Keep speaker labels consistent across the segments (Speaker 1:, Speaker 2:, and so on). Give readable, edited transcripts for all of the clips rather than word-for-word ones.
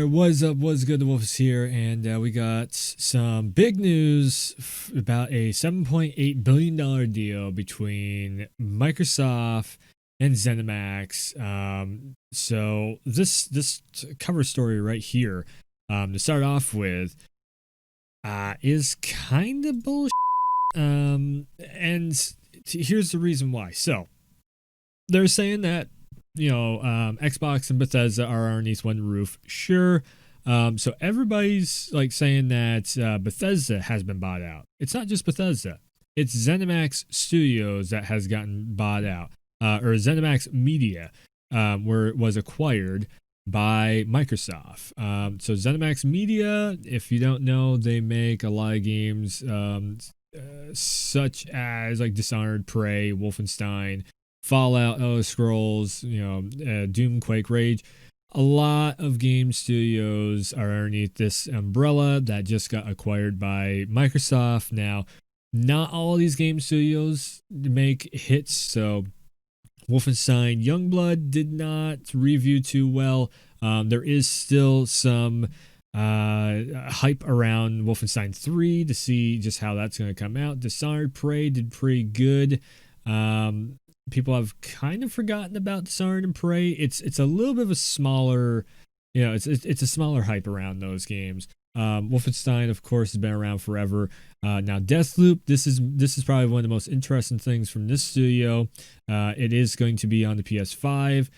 Speaker 1: right, what's up? What's good? The Wolf is here, and we got some big news about a $7.8 billion deal between Microsoft and Zenimax. So this cover story right here, to start off with, is kind of bullshit. Here's the reason why. So they're saying that Xbox and Bethesda are underneath one roof. Sure. So everybody's like saying that Bethesda has been bought out. It's not just Bethesda. It's ZeniMax Studios that has gotten bought out, or ZeniMax Media, where it was acquired by Microsoft. So ZeniMax Media, if you don't know, they make a lot of games such as like Dishonored, Prey, Wolfenstein, Fallout, Elder Scrolls, Doom, Quake, Rage. A lot of game studios are underneath this umbrella that just got acquired by Microsoft. Now, not all of these game studios make hits, so Wolfenstein Youngblood did not review too well. There is still some hype around Wolfenstein 3 to see just how that's going to come out. Dishonored, Prey did pretty good. People have kind of forgotten about Dishonored and Prey. It's a little bit of a smaller, it's a smaller hype around those games. Wolfenstein, of course, has been around forever. Now Deathloop, this is probably one of the most interesting things from this studio. It is going to be on the PS5,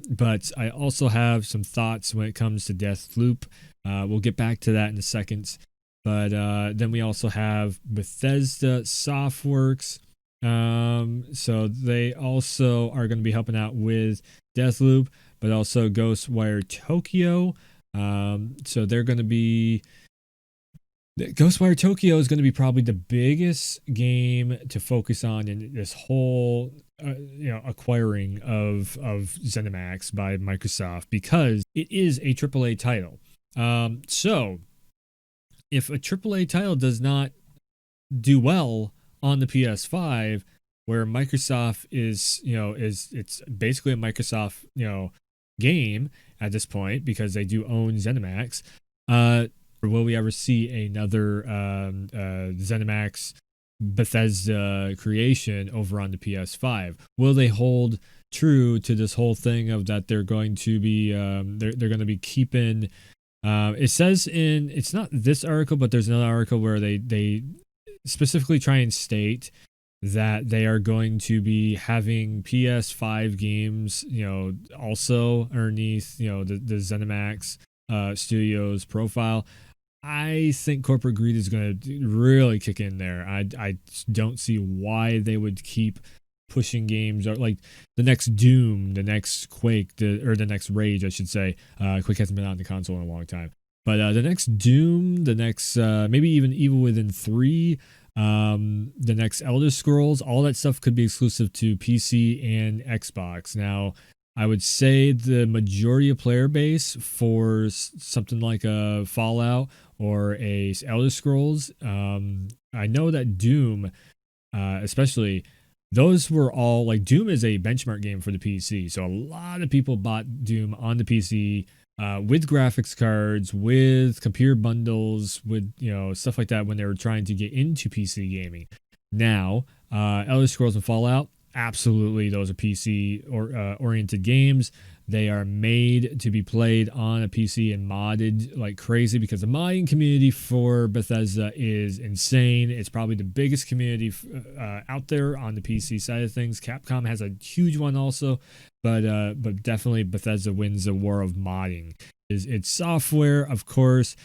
Speaker 1: but I also have some thoughts when it comes to Deathloop. We'll get back to that in a second. But then we also have Bethesda Softworks. So they also are going to be helping out with Deathloop, but also Ghostwire Tokyo. So they're going to be Ghostwire Tokyo is going to be probably the biggest game to focus on in this whole acquiring of ZeniMax by Microsoft, because it is a AAA title. So if a AAA title does not do well on the PS5, where Microsoft is it's basically a Microsoft game at this point because they do own ZeniMax. Will we ever see another ZeniMax Bethesda creation over on the PS5? Will they hold true to this whole thing of that they're going to be they're going to be keeping? It says it's not this article, but there's another article where they specifically try and state that they are going to be having PS5 games, also underneath, the ZeniMax Studios profile. I think corporate greed is going to really kick in there. I don't see why they would keep pushing games like the next Doom, the next Quake, or the next Rage, I should say. Quake hasn't been on the console in a long time. But the next Doom, the next maybe even Evil Within 3, the next Elder Scrolls, all that stuff could be exclusive to PC and Xbox. Now, I would say the majority of player base for something like a Fallout or a Elder Scrolls, I know that Doom, especially, those were all like Doom is a benchmark game for the PC. So a lot of people bought Doom on the PC. With graphics cards, with computer bundles, with stuff like that when they were trying to get into PC gaming. Now, Elder Scrolls and Fallout, absolutely, those are PC oriented games. They are made to be played on a PC and modded like crazy because the modding community for Bethesda is insane. It's probably the biggest community out there on the PC side of things. Capcom has a huge one also, but definitely Bethesda wins the war of modding. It's software, of course.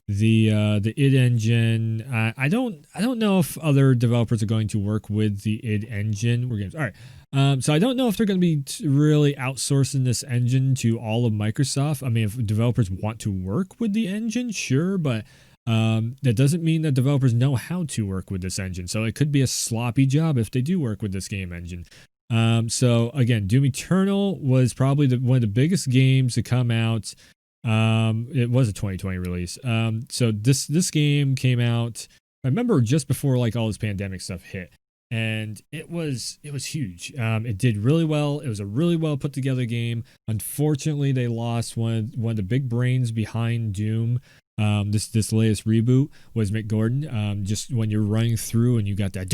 Speaker 1: The id engine. I don't know if other developers are going to work with the id engine. We're games. All right. So I don't know if they're going to be really outsourcing this engine to all of Microsoft. I mean, if developers want to work with the engine, sure, but that doesn't mean that developers know how to work with this engine. So it could be a sloppy job if they do work with this game engine. So again, Doom Eternal was probably one of the biggest games to come out. It was a 2020 release. So this game came out, I remember, just before like all this pandemic stuff hit. and it was huge. It did really well. It was a really well put together game. Unfortunately, they lost one of the big brains behind Doom. This latest reboot was Mick Gordon. Just when you're running through and you got that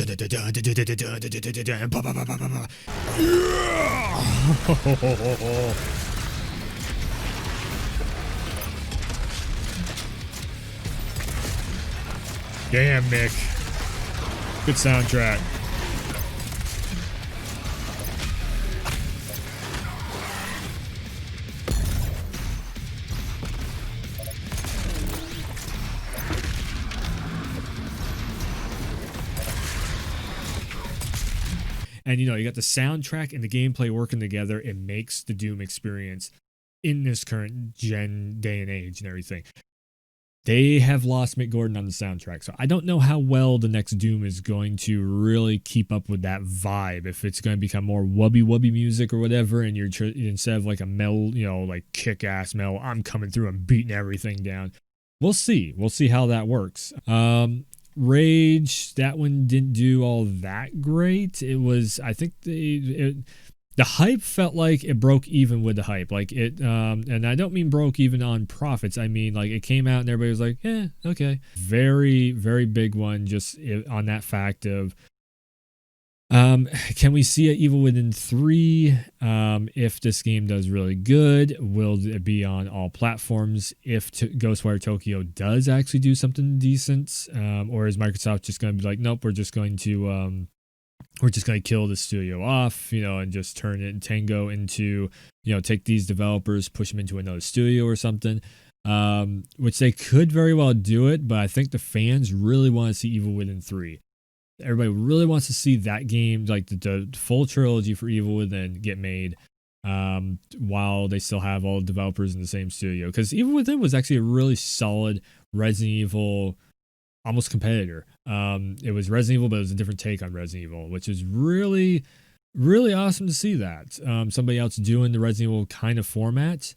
Speaker 1: damn, Mick. Good soundtrack. And you got the soundtrack and the gameplay working together. It makes the Doom experience in this current gen day and age and everything. They have lost Mick Gordon on the soundtrack, so I don't know how well the next Doom is going to really keep up with that vibe. If it's going to become more wubby music or whatever, and you're instead of like a metal, like kick-ass metal, I'm coming through and beating everything down. We'll see. We'll see how that works. Rage, that one didn't do all that great. It was, I think the hype felt like it broke even with the hype. Like it, and I don't mean broke even on profits. I mean like it came out and everybody was like, yeah, okay. Very, very big one just on that fact of, can we see an Evil Within 3? If this game does really good, will it be on all platforms? If Ghostwire Tokyo does actually do something decent, or is Microsoft just going to be like, nope, we're just going to kill the studio off, and just turn it Tango into, take these developers, push them into another studio or something. Which they could very well do it, but I think the fans really want to see Evil Within 3. Everybody really wants to see that game, like the full trilogy for Evil Within, get made while they still have all the developers in the same studio. Because Evil Within was actually a really solid Resident Evil almost competitor. It was Resident Evil, but it was a different take on Resident Evil, which is really, really awesome to see that. Somebody else doing the Resident Evil kind of format.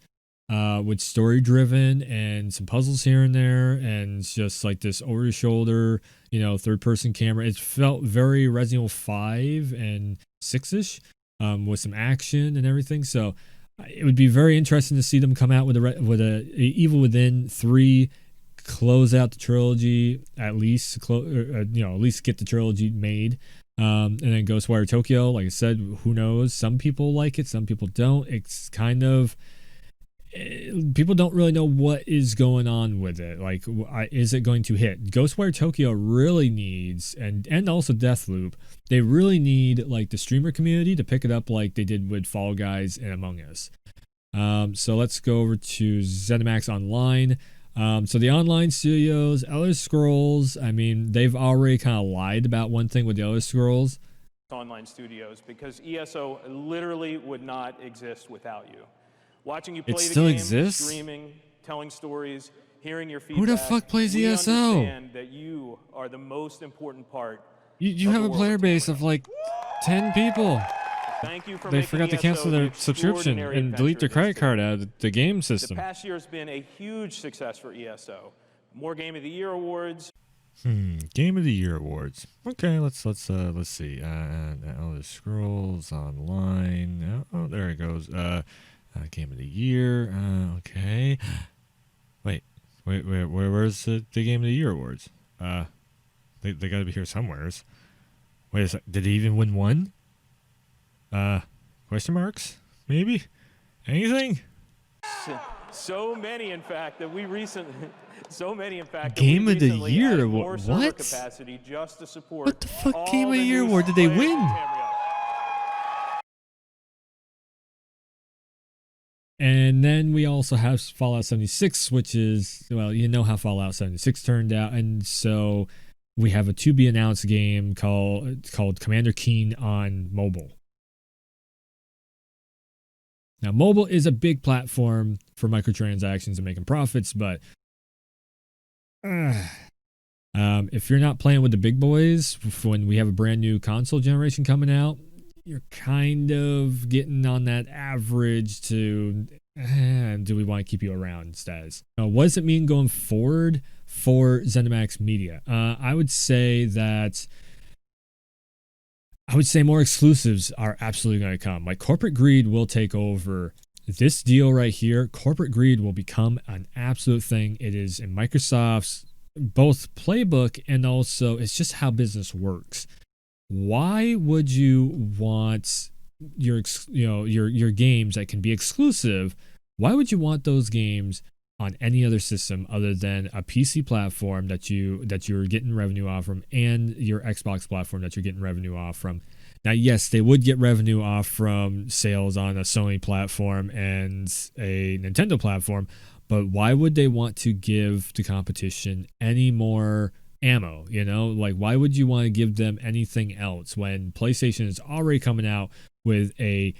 Speaker 1: With story driven and some puzzles here and there, and just like this over your shoulder, third person camera. It felt very Resident Evil 5 and 6ish, with some action and everything. So it would be very interesting to see them come out with a Evil Within 3, close out the trilogy, at least at least get the trilogy made. And then Ghostwire Tokyo, like I said, who knows? Some people like it, some people don't. It's kind of, people don't really know what is going on with it. Like, is it going to hit? Ghostwire Tokyo really needs, and also Deathloop, they really need like the streamer community to pick it up like they did with Fall Guys and Among Us. So let's go over to Zenimax Online. So the online studios, Elder Scrolls, I mean, they've already kind of lied about one thing with the Elder Scrolls.
Speaker 2: Online studios, because ESO literally would not exist without you. Watching you play
Speaker 1: still
Speaker 2: the game,
Speaker 1: exists?
Speaker 2: streaming, telling stories, hearing your feedback.
Speaker 1: Who the fuck plays
Speaker 2: we
Speaker 1: ESO?
Speaker 2: Understand that you are the most important part.
Speaker 1: You have a player base of like 10 people.
Speaker 2: Thank you for
Speaker 1: They
Speaker 2: making
Speaker 1: forgot to
Speaker 2: ESO
Speaker 1: cancel their subscription
Speaker 2: extraordinary
Speaker 1: and delete their
Speaker 2: adventure
Speaker 1: credit card out of the game system.
Speaker 2: The past year has been a huge success for ESO. More Game of the Year awards.
Speaker 1: Game of the Year awards. Okay, let's see. Elder Scrolls Online. Oh, there it goes. Game of the Year. Okay. Wait. Where's the Game of the Year awards? They got to be here somewheres. Wait a sec. Did he even win one? Question marks? Maybe? Anything?
Speaker 2: So many, in fact, that we recently. So many, in fact.
Speaker 1: Game of the Year.
Speaker 2: What?
Speaker 1: Capacity
Speaker 2: just to support
Speaker 1: what the fuck Game of the Year award did they win? And then we also have Fallout 76, which is, well, you know how Fallout 76 turned out. And so we have a to be announced game called Commander Keen on mobile. Now, mobile is a big platform for microtransactions and making profits, but if you're not playing with the big boys when we have a brand new console generation coming out, you're kind of getting on that average to do we want to keep you around status. What does it mean going forward for ZeniMax Media? I would say that I would say more exclusives are absolutely going to come. Like corporate greed will take over this deal right here. Corporate greed will become an absolute thing. It is in Microsoft's both playbook and also it's just how business works. Why would you want your games that can be exclusive? Why would you want those games on any other system other than a PC platform that you're getting revenue off from and your Xbox platform that you're getting revenue off from? Now, yes, they would get revenue off from sales on a Sony platform and a Nintendo platform, but why would they want to give the competition any more ammo? Like why would you want to give them anything else when PlayStation is already coming out with a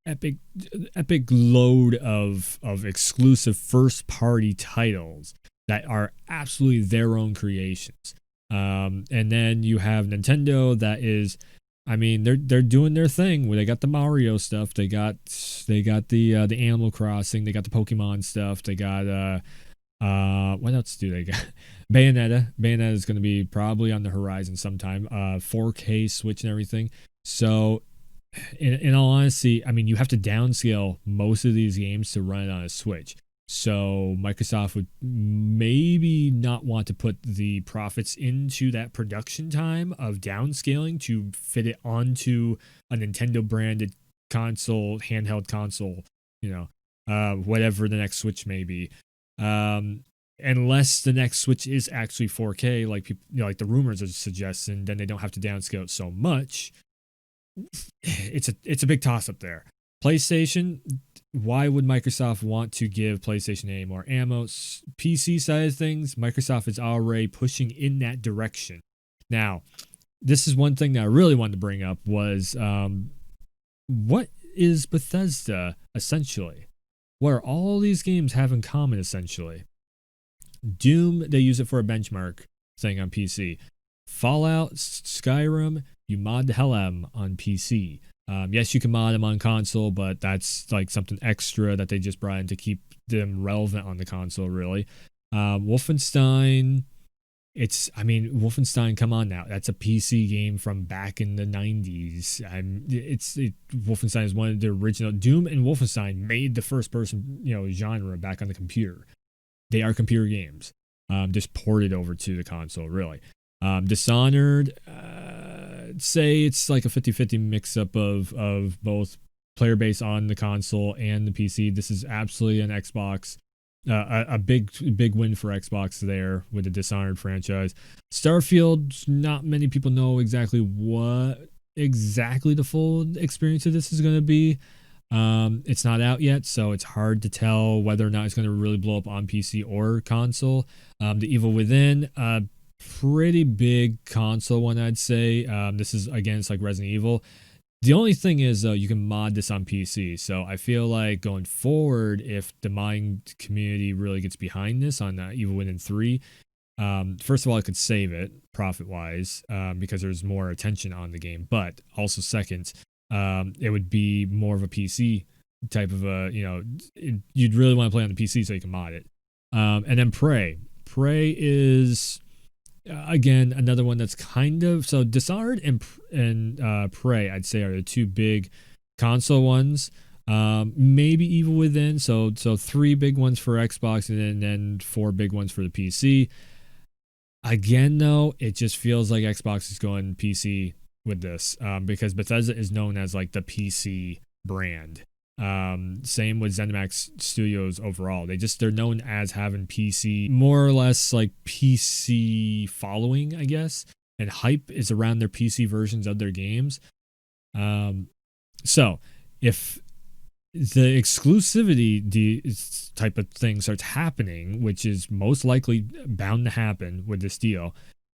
Speaker 1: epic load of exclusive first party titles that are absolutely their own creations. And then you have Nintendo that is, I mean, they're doing their thing where they got the Mario stuff, they got the Animal Crossing, they got the Pokemon stuff, they got what else do they got? Bayonetta is going to be probably on the horizon sometime. 4K Switch and everything. So in all honesty, I mean, you have to downscale most of these games to run it on a Switch. So Microsoft would maybe not want to put the profits into that production time of downscaling to fit it onto a Nintendo branded console, handheld console, whatever the next Switch may be. Unless the next Switch is actually 4K, like people, like the rumors are suggesting, then they don't have to downscale it so much. It's a big toss up there. PlayStation, why would Microsoft want to give PlayStation any more ammo? PC side of things, Microsoft is already pushing in that direction. Now, this is one thing that I really wanted to bring up was what is Bethesda essentially? What are all these games have in common essentially? Doom, they use it for a benchmark thing on PC. Fallout, Skyrim, you mod the hell out of them on PC. Yes, you can mod them on console, but that's like something extra that they just brought in to keep them relevant on the console, really. Wolfenstein, Wolfenstein, come on now. That's a PC game from back in the 90s. Wolfenstein is one of the original. Doom and Wolfenstein made the first person, genre back on the computer. They are computer games, just ported over to the console, really. Dishonored, say it's like a 50-50 mix-up of both player base on the console and the PC. This is absolutely an Xbox, a big win for Xbox there with the Dishonored franchise. Starfield, not many people know exactly what exactly the full experience of this is going to be. It's not out yet, so it's hard to tell whether or not it's going to really blow up on PC or console. The Evil Within, pretty big console one, I'd say. This is, again, it's like Resident Evil. The only thing is, though, you can mod this on PC. So I feel like going forward, if the modding community really gets behind this on Evil Within 3, first of all, it could save it profit-wise because there's more attention on the game. But also, second, it would be more of a PC type of you'd really want to play on the PC so you can mod it. And then Prey. Prey is... again, another one that's kind of so Dishonored and Prey, I'd say, are the two big console ones. Maybe Evil Within, so 3 big ones for Xbox and then 4 big ones for the PC. Again, though, it just feels like Xbox is going PC with this because Bethesda is known as like the PC brand. Same with Zenimax Studios overall. They're known as having PC, more or less like PC following, I guess, and hype is around their PC versions of their games. So if the exclusivity type of thing starts happening, which is most likely bound to happen with this deal,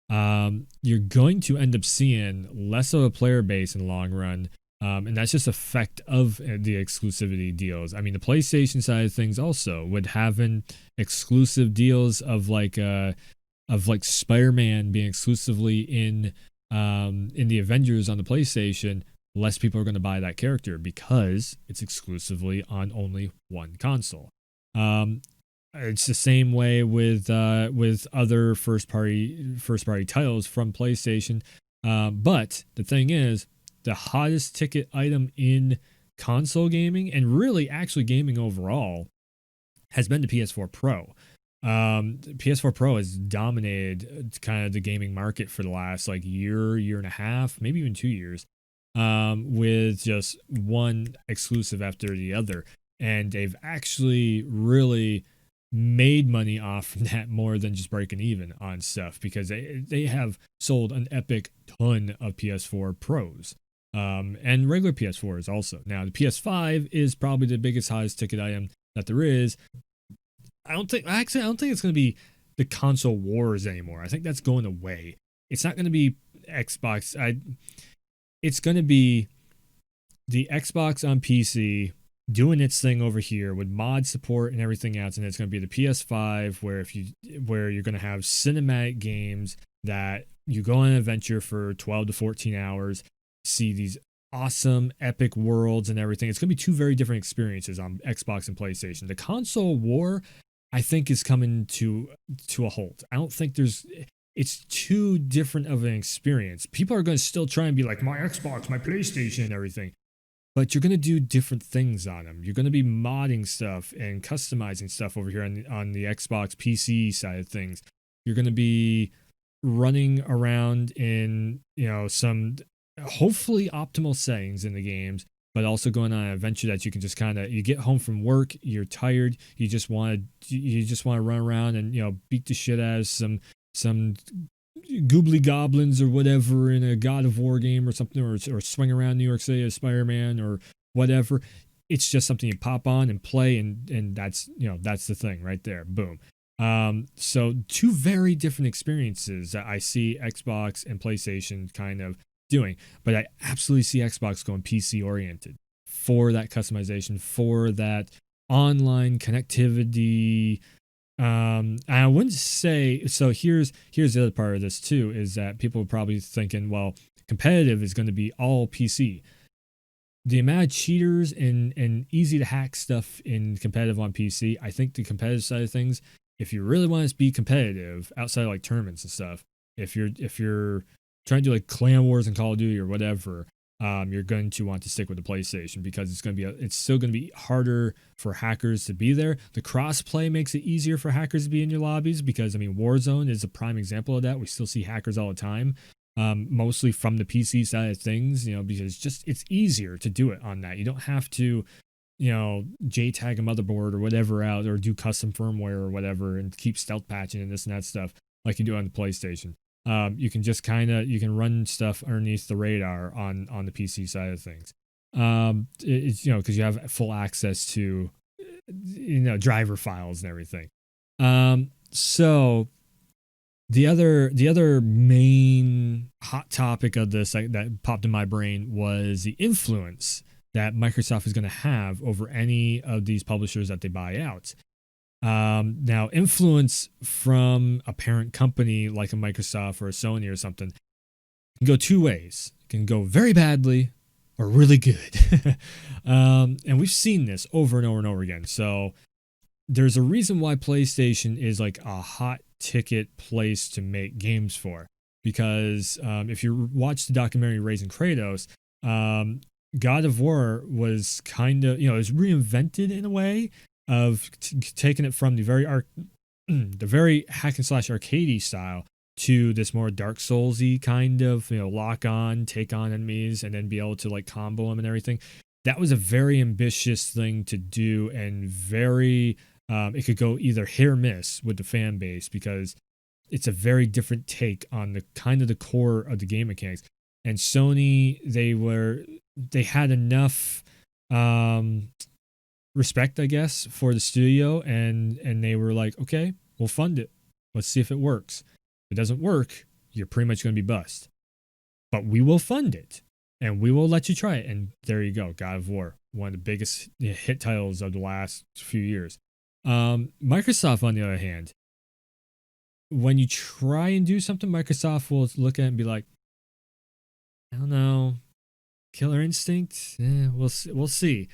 Speaker 1: you're going to end up seeing less of a player base in the long run. And that's just effect of the exclusivity deals. I mean, the PlayStation side of things also with having exclusive deals of like Spider-Man being exclusively in the Avengers on the PlayStation. Less people are going to buy that character because it's exclusively on only one console. It's the same way with other first party titles from PlayStation. But the thing is, the hottest ticket item in console gaming and really actually gaming overall has been the PS4 Pro. PS4 Pro has dominated kind of the gaming market for the last like year and a half, maybe even 2 years, with just one exclusive after the other. And they've actually really made money off from that more than just breaking even on stuff because they have sold an epic ton of PS4 Pros. And regular PS4s also. Now the PS5 is probably the biggest hottest ticket item that there is. I don't think it's going to be the console wars anymore. I think that's going away. It's not going to be Xbox. It's going to be the Xbox on PC doing its thing over here with mod support and everything else, and it's going to be the PS5 where you're going to have cinematic games that you go on an adventure for 12 to 14 hours, see these awesome epic worlds and everything. It's going to be two very different experiences on Xbox and PlayStation. The console war, I think, is coming to a halt. I don't think it's too different of an experience. People are going to still try and be like, my Xbox, my PlayStation and everything. But you're going to do different things on them. You're going to be modding stuff and customizing stuff over here on the Xbox PC side of things. You're going to be running around in, some hopefully optimal settings in the games, but also going on an adventure that you can just you get home from work, you're tired, you just want to run around and beat the shit out of some goobly goblins or whatever in a God of War game or something, or swing around New York City as Spider-Man or whatever. It's just something you pop on and play, and that's that's the thing right there. Boom. So two very different experiences that I see Xbox and PlayStation kind of doing, but I absolutely see Xbox going PC oriented for that customization, for that online connectivity. I wouldn't say so. Here's the other part of this too, is that people are probably thinking, well, competitive is going to be all PC. The amount of cheaters and easy to hack stuff in competitive on PC, I think the competitive side of things, if you really want to be competitive outside of like tournaments and stuff, if you're trying to do like clan wars and Call of Duty or whatever, you're going to want to stick with the PlayStation because it's still going to be harder for hackers to be there. The cross-play makes it easier for hackers to be in your lobbies because, Warzone is a prime example of that. We still see hackers all the time, mostly from the PC side of things, because it's easier to do it on that. You don't have to, JTAG a motherboard or whatever out or do custom firmware or whatever and keep stealth patching and this and that stuff like you do on the PlayStation. You can just you can run stuff underneath the radar on the PC side of things. It's because you have full access to driver files and everything. So the other main hot topic of this that popped in my brain was the influence that Microsoft is going to have over any of these publishers that they buy out. Now, influence from a parent company like a Microsoft or a Sony or something can go two ways. It can go very badly or really good. And we've seen this over and over and over again. So there's a reason why PlayStation is like a hot ticket place to make games for. Because if you watch the documentary Raising Kratos, God of War was kind of, it was reinvented in a way of taking it from the very hack and slash arcadey style to this more Dark Soulsy kind of, lock on, take on enemies, and then be able to like combo them and everything. That was a very ambitious thing to do, and very it could go either hit or miss with the fan base because it's a very different take on the kind of the core of the game mechanics. And Sony, they had enough respect, I guess, for the studio, and they were like, okay, we'll fund it. Let's see if it works. If it doesn't work, you're pretty much going to be bust. But we will fund it, and we will let you try it. And there you go, God of War, one of the biggest hit titles of the last few years. Microsoft, on the other hand, when you try and do something, Microsoft will look at it and be like, I don't know, Killer Instinct? We'll see.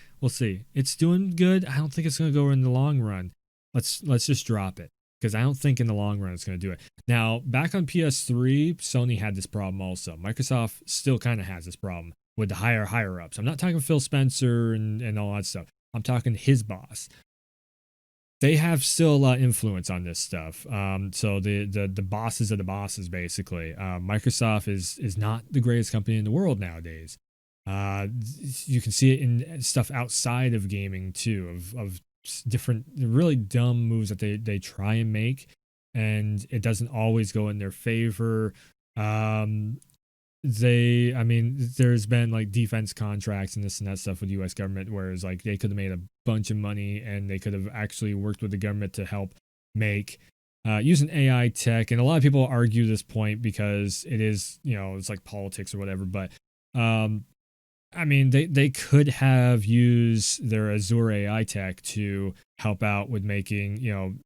Speaker 1: It's doing good. I don't think it's going to go in the long run. Let's just drop it because I don't think in the long run it's going to do it. Now, back on PS3, Sony had this problem also. Microsoft still kind of has this problem. with the higher ups. I'm not talking Phil Spencer and all that stuff. I'm talking his boss. They have still a lot of influence on this stuff. So the bosses of the bosses, basically. Microsoft is not the greatest company in the world nowadays. You can see it in stuff outside of gaming too, of different really dumb moves that they try and make, and it doesn't always go in their favor. There's been like defense contracts and this and that stuff with U.S. government, whereas like they could have made a bunch of money and they could have actually worked with the government to help make using AI tech. And a lot of people argue this point because it is, it's like politics or whatever. But they could have used their Azure AI tech to help out with making,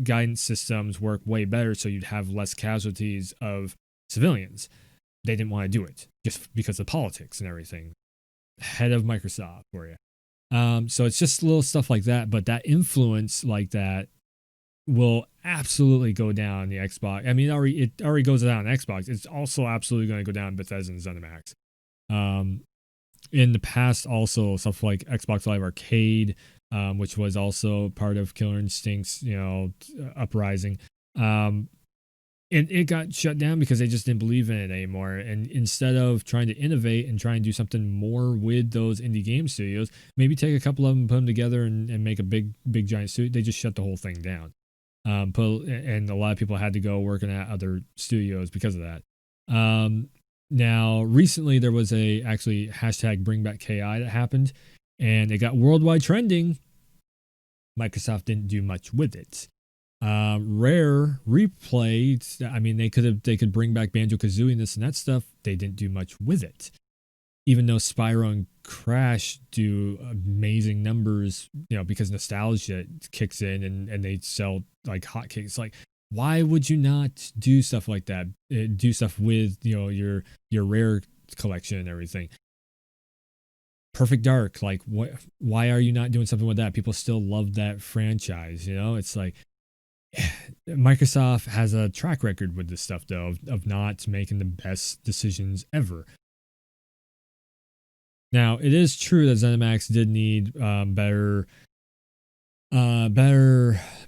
Speaker 1: guidance systems work way better, so you'd have less casualties of civilians. They didn't want to do it just because of politics and everything. Head of Microsoft for you. So it's just little stuff like that, but that influence like that will absolutely go down the Xbox. I mean, it already goes down on Xbox. It's also absolutely going to go down Bethesda and ZeniMax. In the past, also stuff like Xbox Live Arcade, which was also part of Killer Instinct's, uprising. It got shut down because they just didn't believe in it anymore. And instead of trying to innovate and try and do something more with those indie game studios, maybe take a couple of them, put them together, and make a big giant studio, they just shut the whole thing down. And a lot of people had to go working at other studios because of that. Now, recently there was actually hashtag Bring Back KI that happened, and it got worldwide trending. Microsoft didn't do much with it. Rare Replay, I mean, they could bring back Banjo-Kazooie and this and that stuff. They didn't do much with it. Even though Spyro and Crash do amazing numbers, because nostalgia kicks in and they sell like hotcakes. Like, why would you not do stuff like that? Do stuff with, your Rare collection and everything. Perfect Dark, like, why are you not doing something with that? People still love that franchise, It's like, Microsoft has a track record with this stuff, though, of not making the best decisions ever. Now, it is true that ZeniMax did need better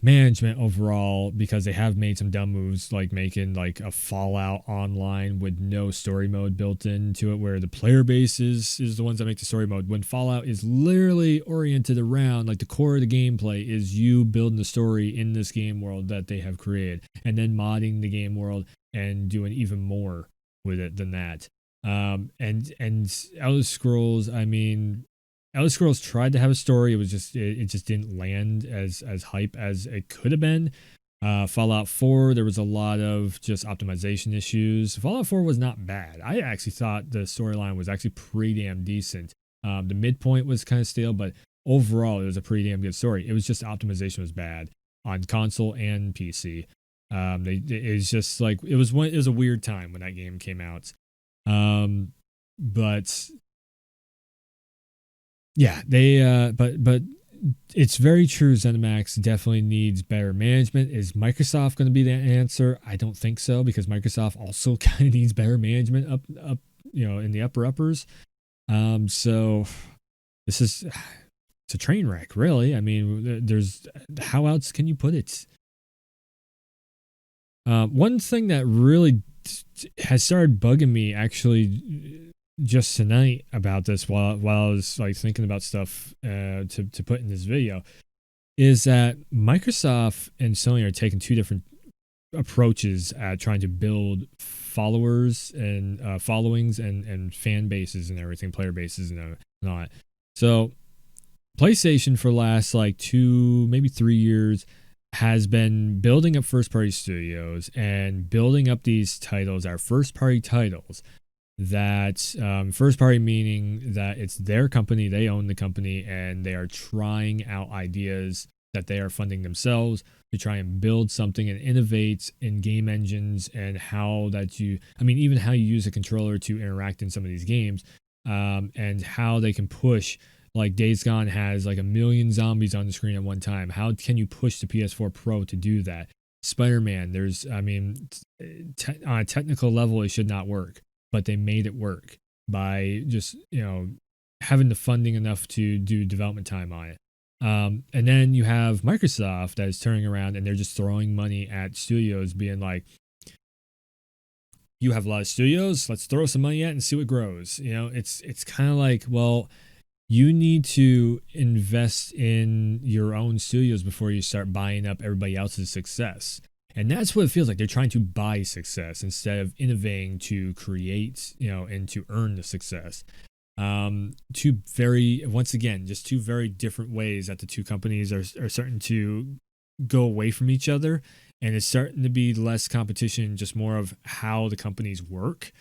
Speaker 1: management overall, because they have made some dumb moves, like making like a Fallout Online with no story mode built into it, where the player base is the ones that make the story mode, when Fallout is literally oriented around, like, the core of the gameplay is you building the story in this game world that they have created, and then modding the game world and doing even more with it than that. And Elder Scrolls, Elder Scrolls tried to have a story. It just didn't land as hype as it could have been. Fallout 4, there was a lot of just optimization issues. Fallout 4 was not bad. I actually thought the storyline was actually pretty damn decent. The midpoint was kind of stale, but overall it was a pretty damn good story. It was just optimization was bad on console and PC. It's just like it was a weird time when that game came out. But yeah, but it's very true. ZeniMax definitely needs better management. Is Microsoft going to be the answer? I don't think so, because Microsoft also kind of needs better management up in the uppers. So it's a train wreck, really. I mean, how else can you put it? One thing that really has started bugging me actually just tonight about this, while I was like thinking about stuff to put in this video, is that Microsoft and Sony are taking two different approaches at trying to build followers and followings and fan bases and everything, player bases and all that. So PlayStation for the last like 2, maybe 3 years has been building up first party studios and building up these titles, our first party titles, that first party meaning that it's their company, they own the company, and they are trying out ideas that they are funding themselves to try and build something and innovate in game engines, and even how you use a controller to interact in some of these games, and how they can push. Like Days Gone has like 1 million zombies on the screen at one time. How can you push the PS4 Pro to do that? Spider-Man, on a technical level, it should not work, but they made it work. by just having the funding enough to do development time on it. And then you have Microsoft that is turning around and they're just throwing money at studios, being like, you have a lot of studios, let's throw some money at it and see what grows. It's kind of like, well, you need to invest in your own studios before you start buying up everybody else's success. And that's what it feels like. They're trying to buy success instead of innovating to create, and to earn the success. Two very, once again, just two very different ways that the two companies are starting to go away from each other. And it's starting to be less competition, just more of how the companies work.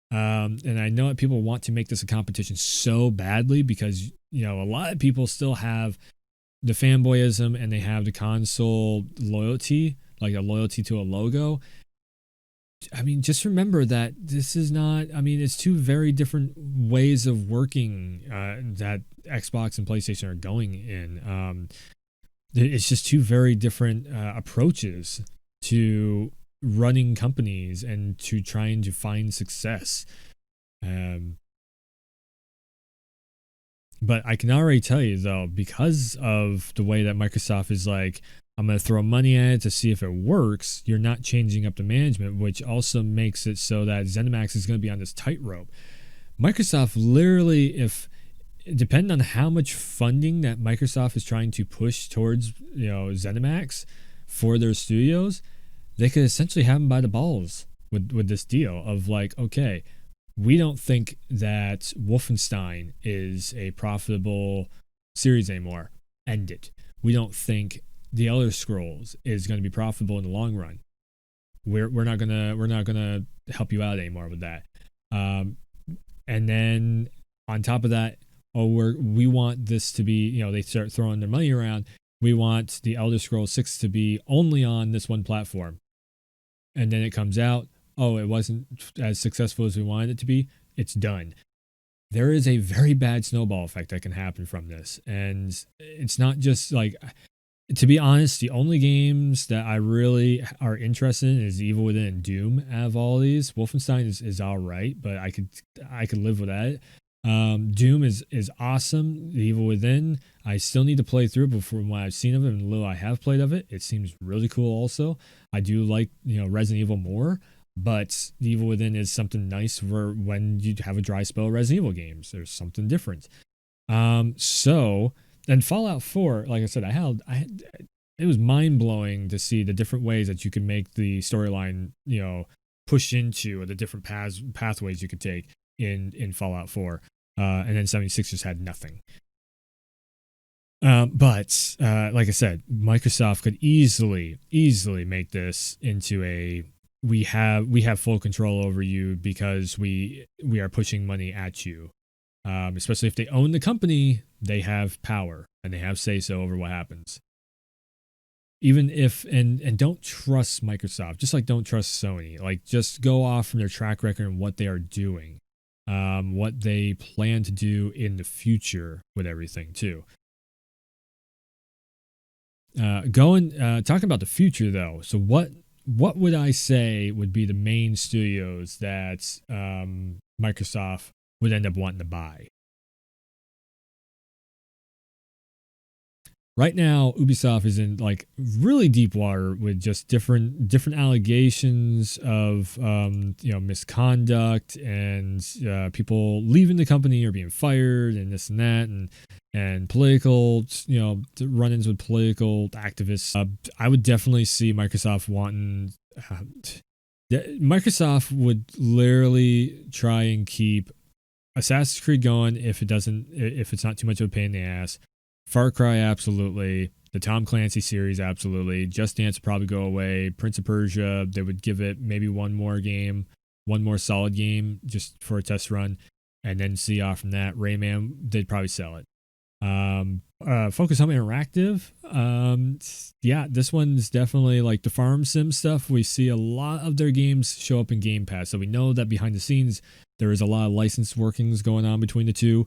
Speaker 1: And I know that people want to make this a competition so badly because, a lot of people still have the fanboyism and they have the console loyalty, like a loyalty to a logo. I mean, just remember that this is not, it's two very different ways of working that Xbox and PlayStation are going in. It's just two very different approaches to running companies and to trying to find success. But I can already tell you, though, because of the way that Microsoft is like, I'm going to throw money at it to see if it works, you're not changing up the management, which also makes it so that Zenimax is going to be on this tightrope. Microsoft literally, if depending on how much funding that Microsoft is trying to push towards, Zenimax for their studios, they could essentially have them by the balls with this deal of like, okay, we don't think that Wolfenstein is a profitable series anymore. End it. We don't think The Elder Scrolls is going to be profitable in the long run. We're not gonna help you out anymore with that. And then on top of that, we want this to be, they start throwing their money around. We want The Elder Scrolls 6 to be only on this one platform. And then it comes out, it wasn't as successful as we wanted it to be. It's done. There is a very bad snowball effect that can happen from this. And it's not just like, to be honest, the only games that I really are interested in is Evil Within and Doom out of all of these. Wolfenstein is all right, but I could live with that. Doom is awesome. The Evil Within, I still need to play through, but from what I've seen of it and the little I have played of it, it seems really cool also. I do like, Resident Evil more, but The Evil Within is something nice for when you have a dry spell of Resident Evil games. There's something different. And Fallout 4, like I said, it was mind-blowing to see the different ways that you can make the storyline, push into, or the different pathways you could take in Fallout 4. And then 76 just had nothing. But like I said, Microsoft could easily make this into a we have full control over you because we are pushing money at you. Especially if they own the company, they have power and they have say-so over what happens. Even if, and don't trust Microsoft, just like don't trust Sony. Like, just go off from their track record and what they are doing, what they plan to do in the future with everything too. Talking about the future though. So what would I say would be the main studios that Microsoft would end up wanting to buy? Right now, Ubisoft is in like really deep water with just different allegations of misconduct and people leaving the company or being fired and this and that and political run-ins with political activists. I would definitely see Microsoft wanting. Microsoft would literally try and keep Assassin's Creed going if it's not too much of a pain in the ass. Far Cry, absolutely. The Tom Clancy series, absolutely. Just Dance would probably go away. Prince of Persia, they would give it maybe one more solid game just for a test run, and then see off from that. Rayman, they'd probably sell it. Focus Home Interactive, this one's definitely like the farm sim stuff. We see a lot of their games show up in Game Pass, so we know that behind the scenes there is a lot of licensed workings going on between the two.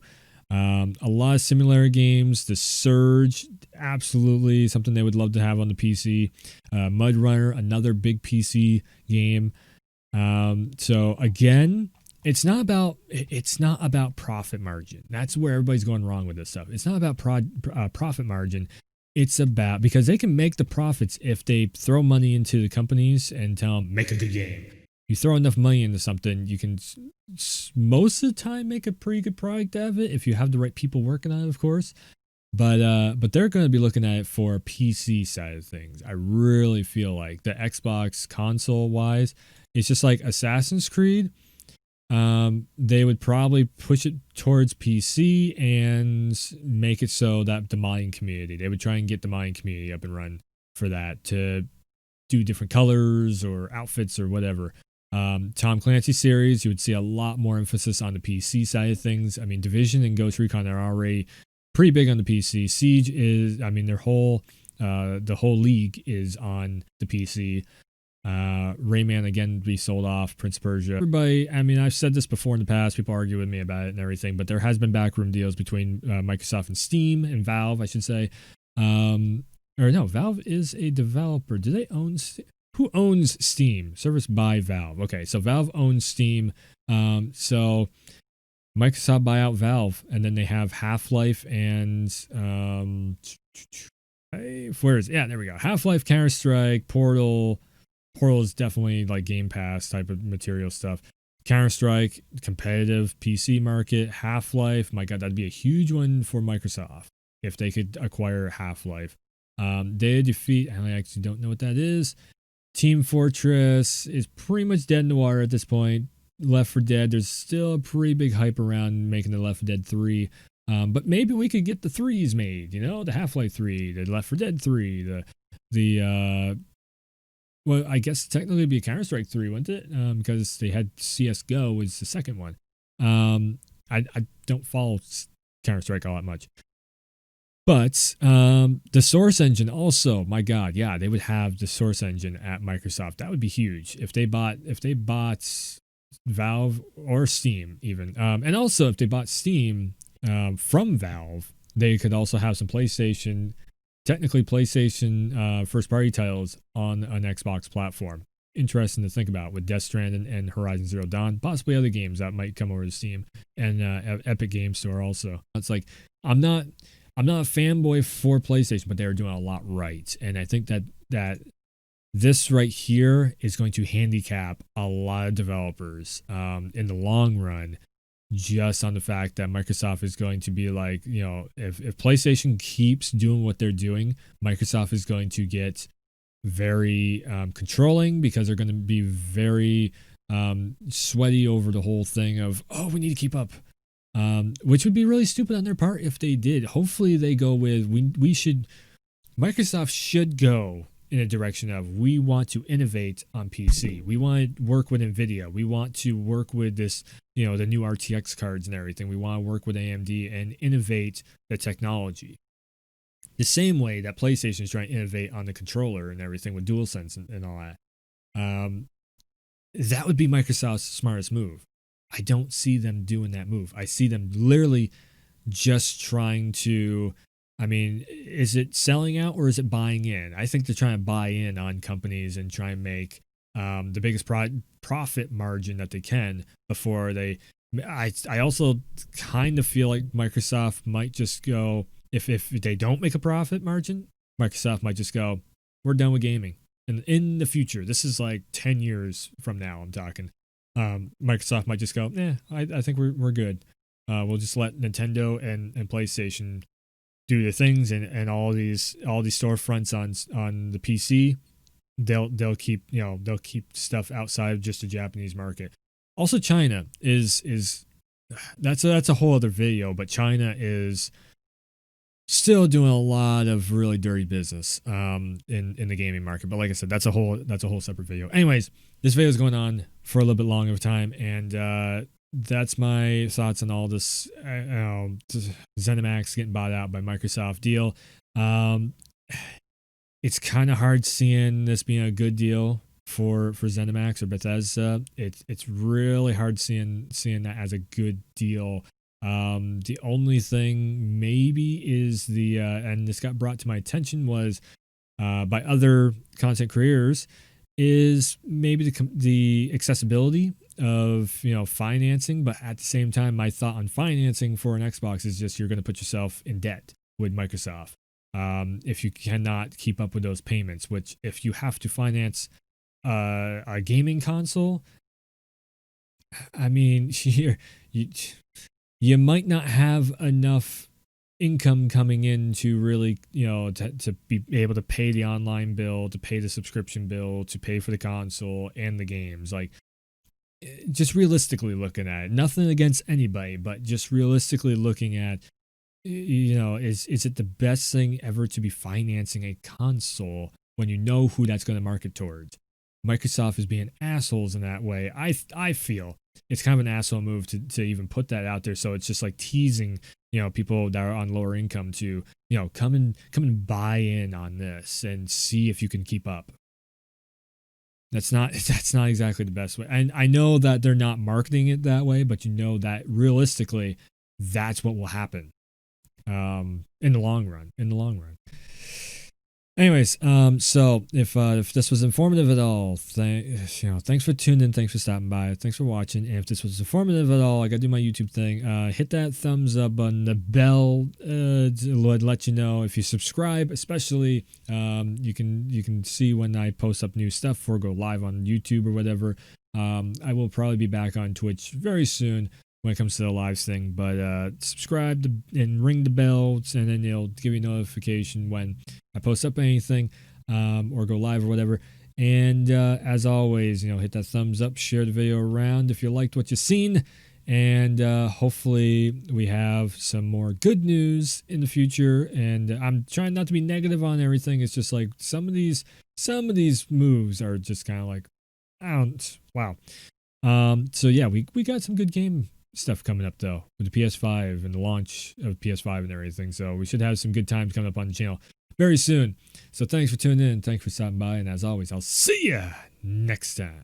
Speaker 1: A lot of similar games. The Surge, absolutely something they would love to have on the PC. Mud Runner, another big PC game. So again, it's not about profit margin. That's where everybody's going wrong with this stuff. It's not about profit margin. It's about, because they can make the profits if they throw money into the companies and tell them make a good game. You throw enough money into something, you can most of the time make a pretty good product out of it if you have the right people working on it, of course. But they're going to be looking at it for PC side of things. I really feel like the Xbox console wise, it's just like Assassin's Creed. They would probably push it towards PC and make it so that the modding community, they would try and get the modding community up and run for that to do different colors or outfits or whatever. Tom Clancy series, you would see a lot more emphasis on the PC side of things. I mean, Division and Ghost Recon are already pretty big on the PC. Siege is, I mean, the whole league is on the PC. Rayman again be sold off. Prince of Persia. Everybody, I mean, I've said this before in the past. People argue with me about it and everything, but there has been backroom deals between Microsoft and Steam and Valve, I should say. Or no, Valve is a developer. Do they own? Who owns Steam? Service by Valve. Okay, so Valve owns Steam. So Microsoft buy out Valve, and then they have Half-Life and where is it? Yeah, there we go. Half-Life, Counter-Strike, Portal. Portal is definitely like Game Pass type of material stuff. Counter-Strike, competitive PC market. Half-Life, my God, that'd be a huge one for Microsoft if they could acquire Half-Life. Day of Defeat, I actually don't know what that is. Team Fortress is pretty much dead in the water at this point. Left 4 Dead, there's still a pretty big hype around making the Left 4 Dead 3. But maybe we could get the 3s made, you know, the Half-Life 3, the Left 4 Dead 3, well, I guess technically it'd be a Counter-Strike 3, wouldn't it? Because they had CSGO was the second one. I don't follow Counter-Strike all that much. But the Source Engine also, my God, yeah, they would have the Source Engine at Microsoft. That would be huge if they bought Valve or Steam even. And also if they bought Steam from Valve, they could also have some technically PlayStation first-party titles on an Xbox platform. Interesting to think about with Death Stranding and Horizon Zero Dawn, possibly other games that might come over to Steam and Epic Game Store also. It's like I'm not a fanboy for PlayStation, but they are doing a lot right, and I think that this right here is going to handicap a lot of developers in the long run, just on the fact that Microsoft is going to be like, you know, if PlayStation keeps doing what they're doing, Microsoft is going to get very controlling, because they're going to be very sweaty over the whole thing of, oh, we need to keep up. Which would be really stupid on their part if they did. Hopefully they go with, Microsoft should go in a direction of, we want to innovate on PC. We want to work with NVIDIA. We want to work with this, you know, the new RTX cards and everything. We want to work with AMD and innovate the technology. The same way that PlayStation is trying to innovate on the controller and everything with DualSense and all that. That would be Microsoft's smartest move. I don't see them doing that move. I see them literally just trying to, I mean, is it selling out or is it buying in? I think they're trying to buy in on companies and try and make the biggest profit margin that they can before they. I also kind of feel like Microsoft might just go, if they don't make a profit margin, Microsoft might just go, we're done with gaming. And in the future, this is like 10 years from now, I'm talking. Microsoft might just go, I think we're good. We'll just let Nintendo and PlayStation do the things, and all these storefronts on the PC, they'll keep stuff outside of just the Japanese market. Also, China is that's a whole other video, but China is still doing a lot of really dirty business in the gaming market. But like I said, that's a whole separate video. Anyways, this video is going on for a little bit longer of time, and that's my thoughts on all this Zenimax getting bought out by Microsoft deal. It's kind of hard seeing this being a good deal for Zenimax or Bethesda. It's really hard seeing that as a good deal. The only thing maybe is and this got brought to my attention was by other content creators, is maybe the accessibility of financing, but at the same time, my thought on financing for an Xbox is just you're going to put yourself in debt with Microsoft if you cannot keep up with those payments. Which if you have to finance a gaming console, I mean, you might not have enough income coming in to really, to be able to pay the online bill, to pay the subscription bill, to pay for the console and the games. Like, just realistically looking at it, nothing against anybody, but just realistically looking at, is it the best thing ever to be financing a console when you know who that's going to market towards? Microsoft is being assholes in that way. I feel it's kind of an asshole move to even put that out there. So it's just like teasing, people that are on lower income to, come and buy in on this and see if you can keep up. That's not exactly the best way. And I know that they're not marketing it that way, but that realistically, that's what will happen in the long run. Anyways, so if this was informative at all, thanks for tuning in, thanks for stopping by, thanks for watching. And if this was informative at all, I gotta do my YouTube thing. Hit that thumbs up button, the bell to let you know if you subscribe. Especially, you can see when I post up new stuff or go live on YouTube or whatever. I will probably be back on Twitch very soon when it comes to the live thing, but subscribe and ring the bells, and then it'll give you a notification when I post up anything or go live or whatever. And as always, hit that thumbs up, share the video around if you liked what you've seen, and hopefully we have some more good news in the future. And I'm trying not to be negative on everything. It's just like some of these moves are just kind of like, wow. So yeah, we got some good game stuff coming up though with the PS5 and the launch of PS5 and everything. So we should have some good times coming up on the channel very soon. So thanks for tuning in. Thanks for stopping by. And as always, I'll see ya next time.